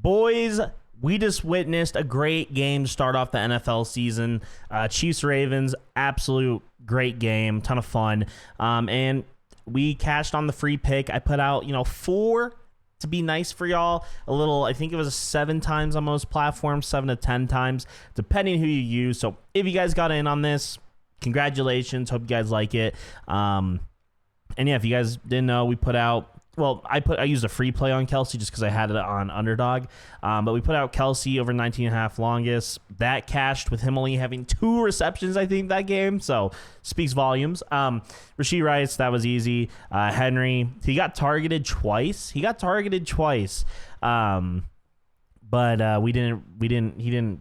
Boys, we just witnessed a great game to start off the NFL season. Chiefs-Ravens, absolute great game, ton of fun. And we cashed on the free pick. I put out, 4 to be nice for y'all. A little, I think it was 7 times on most platforms, 7 to 10 times, depending who you use. So if you guys got in on this, congratulations. Hope you guys like it. And yeah, if you guys didn't know, we put out, I used a free play on Kelsey just because I had it on underdog. But we put out Kelsey over 19.5 longest. That cashed with him only having 2 receptions, I think, that game. So speaks volumes. Rashee Rice, that was easy. Henry, he got targeted twice. He didn't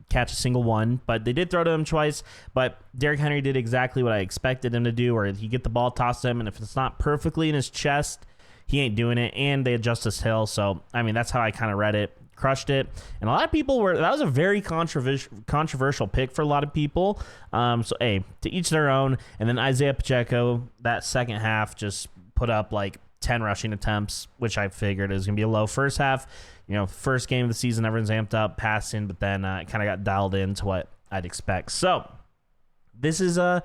catch a single one, but they did throw to him twice. But Derrick Henry did exactly what I expected him to do, where he get the ball tossed to him, and if it's not perfectly in his chest, he ain't doing it. And they adjust his hill. So, I mean, that's how I kind of read it. Crushed it. And a lot of people that was a very controversial pick for a lot of people. So, hey, to each their own. And then Isaiah Pacheco, that second half, just put up like 10 rushing attempts, which I figured is going to be a low first half. First game of the season, everyone's amped up, passing, but then it kind of got dialed into what I'd expect. So, this is a,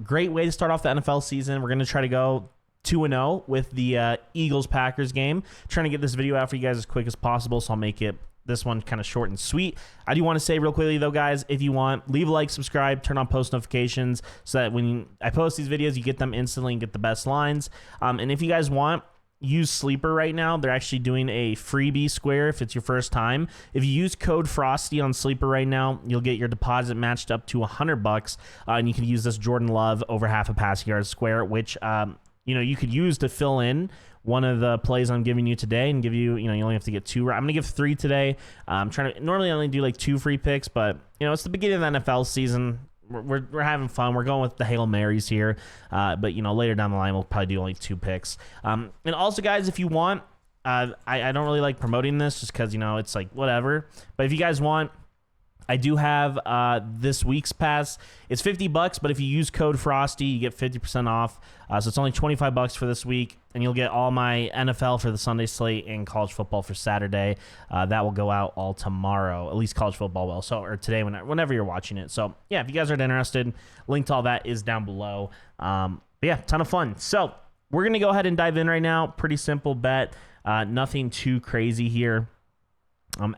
great way to start off the NFL season. We're going to try to go 2-0 with the Eagles-Packers game. Trying to get this video out for you guys as quick as possible, so I'll make this one kind of short and sweet. I do want to say real quickly, though, guys, if you want, leave a like, subscribe, turn on post notifications so that when I post these videos, you get them instantly and get the best lines. And if you guys want, use Sleeper right now. They're actually doing a freebie square if it's your first time. If you use code Frosty on Sleeper right now, you'll get your deposit matched up to $100, and you can use this Jordan Love over half a passing yard square, which you could use to fill in one of the plays I'm giving you today and give you, you only have to get 2. I'm going to give 3 today. I'm trying to normally only do like 2 free picks, but it's the beginning of the NFL season. We're having fun. We're going with the Hail Marys here. But later down the line, we'll probably do only 2 picks. And also, guys, if you want, I don't really like promoting this just because, it's like whatever. But if you guys want, I do have this week's pass. It's $50, but if you use code Frosty, you get 50% off. So it's only $25 for this week, and you'll get all my NFL for the Sunday slate and college football for Saturday. That will go out all tomorrow, at least college football will. So, or today, whenever you're watching it. So yeah, if you guys are interested, link to all that is down below. But yeah, ton of fun. So we're gonna go ahead and dive in right now. Pretty simple bet. Nothing too crazy here.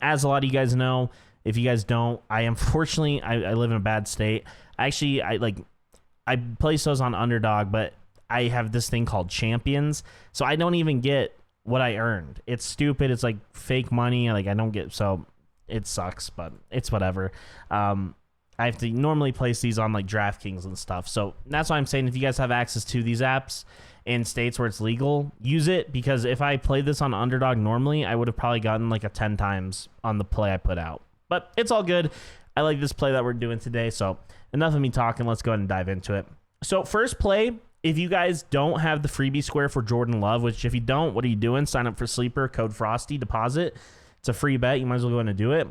As a lot of you guys know. If you guys don't, I live in a bad state. Actually, I place those on underdog, but I have this thing called champions, so I don't even get what I earned. It's stupid. It's like fake money. I don't get, so it sucks, but it's whatever. I have to normally place these on like DraftKings and stuff. So that's why I'm saying if you guys have access to these apps in states where it's legal, use it, because if I played this on underdog normally, I would have probably gotten like a 10 times on the play I put out. But it's all good. I like this play that we're doing today. So enough of me talking. Let's go ahead and dive into it. So first play, if you guys don't have the freebie square for Jordan Love, which if you don't, what are you doing? Sign up for Sleeper, code Frosty, deposit. It's a free bet. You might as well go ahead and do it.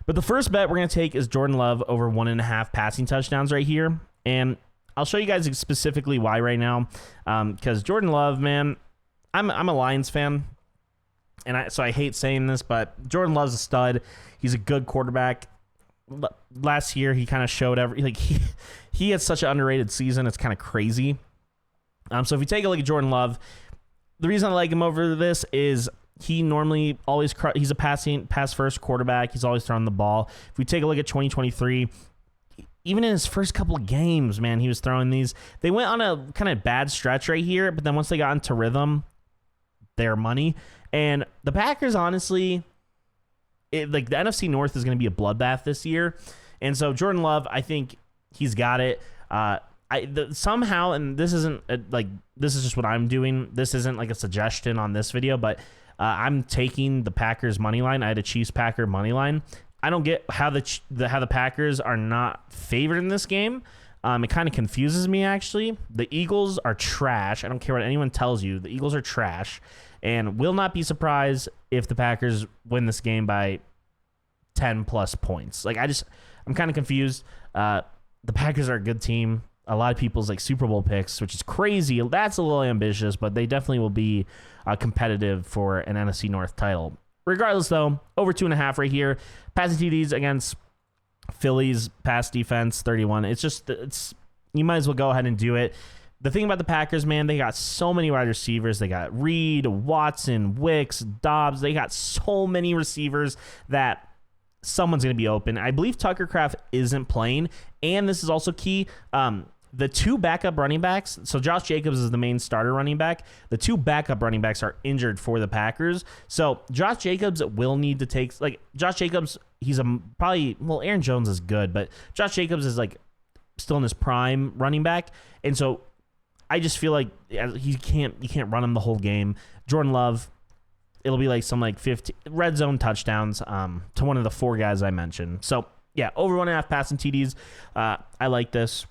But the first bet we're going to take is Jordan Love over 1.5 passing touchdowns right here. And I'll show you guys specifically why right now. Because Jordan Love, man, I'm a Lions fan. And so I hate saying this, but Jordan Love's a stud. He's a good quarterback. Last year, he kind of showed he had such an underrated season. It's kind of crazy. So if you take a look at Jordan Love, the reason I like him over this is he normally always he's a pass first quarterback. He's always throwing the ball. If we take a look at 2023, even in his first couple of games, man, he was throwing these. They went on a kind of bad stretch right here, but then once they got into rhythm, their money. And the Packers, honestly, the NFC North is going to be a bloodbath this year. And so Jordan Love, I think he's got it. Somehow, and this isn't this is just what I'm doing. This isn't like a suggestion on this video, but I'm taking the Packers money line. I had a Chiefs Packer money line. I don't get how the Packers are not favored in this game. It kind of confuses me, actually. The Eagles are trash. I don't care what anyone tells you. The Eagles are trash. And will not be surprised if the Packers win this game by 10 plus points. I'm kind of confused. The Packers are a good team. A lot of people's Super Bowl picks, which is crazy. That's a little ambitious, but they definitely will be competitive for an NFC North title. Regardless, though, over 2.5 right here. Passing TDs against Phillies pass defense 31. It's you might as well go ahead and do it. The thing about the Packers, man, they got so many wide receivers. They got Reed, Watson, Wicks, Dobbs. They got so many receivers that someone's going to be open. I believe Tucker Kraft isn't playing, and this is also key. The two backup running backs, so Josh Jacobs is the main starter running back. The two backup running backs are injured for the Packers. So Josh Jacobs will need to take, Josh Jacobs, he's Aaron Jones is good, but Josh Jacobs is still in his prime running back. And so I just feel like you can't run him the whole game. Jordan Love, it'll be some 50 red zone touchdowns to one of the 4 guys I mentioned. So yeah, over 1.5 passing TDs. I like this.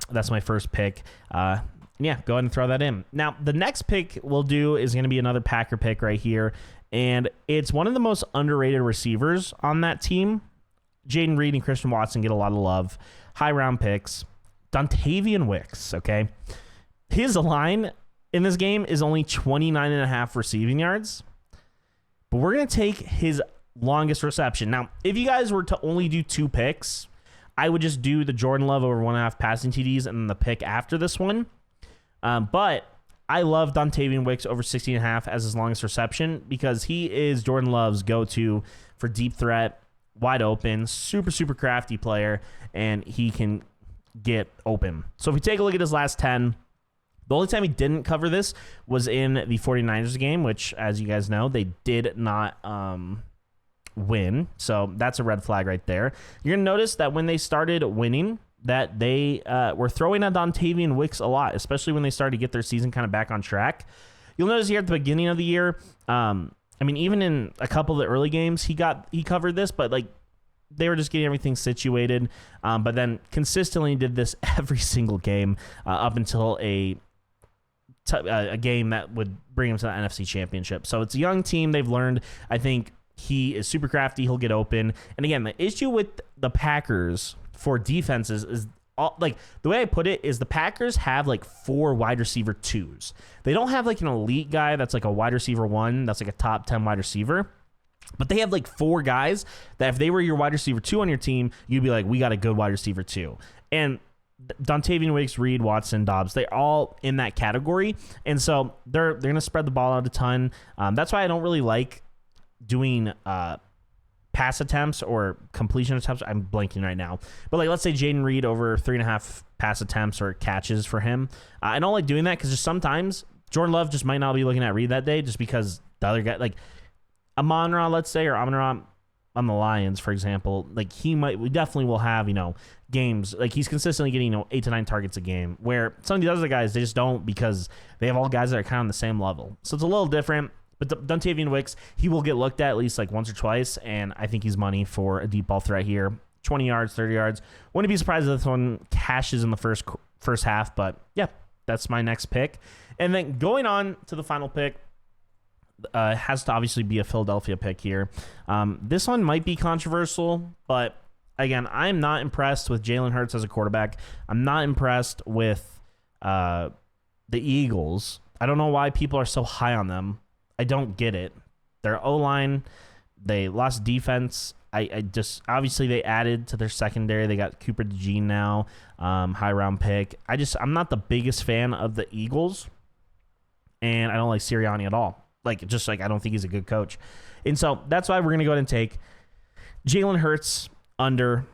That's my first pick. Yeah, go ahead and throw that in. Now, the next pick we'll do is going to be another Packer pick right here, and it's one of the most underrated receivers on that team. Jaden Reed and Christian Watson get a lot of love. High round picks. Dontavian Wicks, okay? His line in this game is only 29.5 receiving yards, but we're going to take his longest reception. Now, if you guys were to only do 2 picks, I would just do the Jordan Love over 1.5 passing TDs and then the pick after this one. But I love Dontavian Wicks over 60.5 as his longest reception because he is Jordan Love's go-to for deep threat, wide open, super, super crafty player, and he can get open. So if we take a look at his last 10, the only time he didn't cover this was in the 49ers game, which, as you guys know, they did not win. So that's a red flag right there. You're going to notice that when they started winning, that they were throwing at Dontavian Wicks a lot, especially when they started to get their season kind of back on track. You'll notice here at the beginning of the year, even in a couple of the early games, he covered this, but they were just getting everything situated. But then consistently did this every single game up until a game that would bring him to the NFC Championship. So it's a young team. They've learned, I think, he is super crafty. He'll get open. And again, the issue with the Packers for defenses is the way I put it is the Packers have 4 wide receiver 2s. They don't have an elite guy that's a wide receiver 1 that's a top 10 wide receiver. But they have 4 guys that if they were your wide receiver 2 on your team, you'd be we got a good wide receiver 2. And Dontavian Wicks, Reed, Watson, Dobbs, they're all in that category. And so they're going to spread the ball out a ton. That's why I don't really like doing pass attempts or completion attempts. I'm blanking right now. But let's say Jaden Reed over 3.5 pass attempts or catches for him. I don't like doing that because just sometimes Jordan Love just might not be looking at Reed that day just because the other guy, Amon-Ra, let's say, or Amon-Ra on the Lions, for example, we definitely will have, games. He's consistently getting, 8 to 9 targets a game, where some of these other guys, they just don't because they have all guys that are kind of on the same level. So it's a little different. But Dontavian Wicks, he will get looked at least once or twice, and I think he's money for a deep ball threat here. 20 yards, 30 yards. Wouldn't be surprised if this one cashes in the first half, but yeah, that's my next pick. And then going on to the final pick, has to obviously be a Philadelphia pick here. This one might be controversial, but again, I'm not impressed with Jalen Hurts as a quarterback. I'm not impressed with the Eagles. I don't know why people are so high on them. I don't get it. Their O-line, they lost defense. I just, obviously they added to their secondary. They got Cooper DeJean now, high round pick. I'm not the biggest fan of the Eagles, and I don't like Sirianni at all. I don't think he's a good coach. And so that's why we're going to go ahead and take Jalen Hurts under.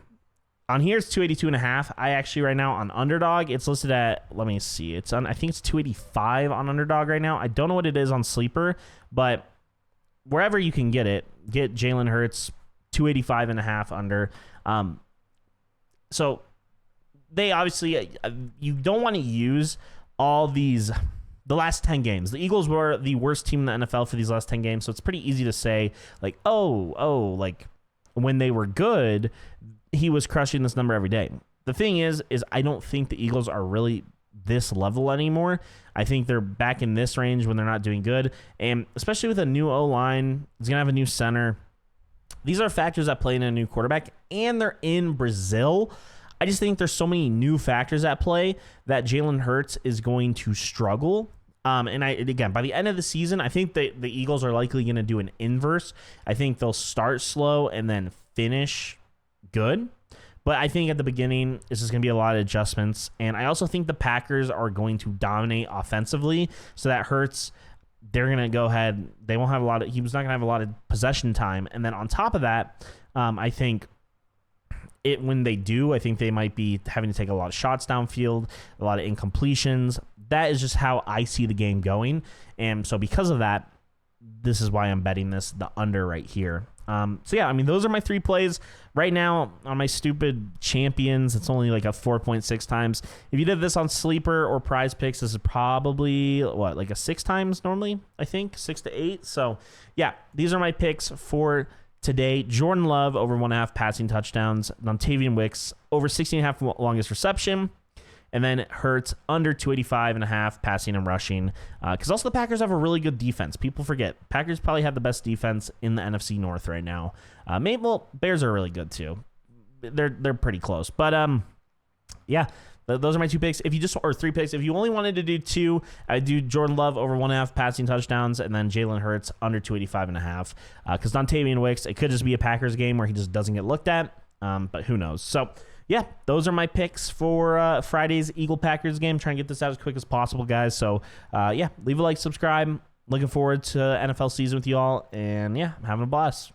On here, it's 282.5. I actually, right now, on underdog, it's listed at, let me see. I think it's 285 on underdog right now. I don't know what it is on sleeper, but wherever you can get it, get Jalen Hurts 285.5 under. So they obviously, you don't want to use all these, the last 10 games. The Eagles were the worst team in the NFL for these last 10 games, so it's pretty easy to say, when they were good, he was crushing this number every day. The thing is I don't think the Eagles are really this level anymore. I think they're back in this range when they're not doing good. And especially with a new O-line, he's going to have a new center. These are factors that play in a new quarterback, and they're in Brazil. I just think there's so many new factors at play that Jalen Hurts is going to struggle. Again, by the end of the season, I think the Eagles are likely going to do an inverse. I think they'll start slow and then finish good. But I think at the beginning, this is going to be a lot of adjustments. And I also think the Packers are going to dominate offensively. So that hurts. They're going to go ahead. They won't have a lot of, he was not going to have a lot of possession time. And then on top of that, I think when they do, I think they might be having to take a lot of shots downfield, a lot of incompletions. That is just how I see the game going. And so because of that, this is why I'm betting the under right here. So yeah, I mean, those are my 3 plays right now on my stupid champions. It's only like a 4.6 times. If you did this on Sleeper or PrizePicks, this is probably like a 6 times normally, I think 6 to 8. So yeah, these are my picks for today. Jordan Love over 1.5 passing touchdowns. Dontavian Wicks over 16.5 longest reception. And then Hurts under 285.5 passing and rushing. Because also the Packers have a really good defense. People forget. Packers probably have the best defense in the NFC North right now. Bears are really good too. They're pretty close. But yeah, those are my 2 picks. Or 3 picks. If you only wanted to do 2, I'd do Jordan Love over 1.5 passing touchdowns, and then Jalen Hurts under 285.5. Because Dontavian Wicks, it could just be a Packers game where he just doesn't get looked at. But who knows? So yeah, those are my picks for Friday's Eagle-Packers game. Trying to get this out as quick as possible, guys. So, yeah, leave a like, subscribe. Looking forward to NFL season with you all. And, yeah, I'm having a blast.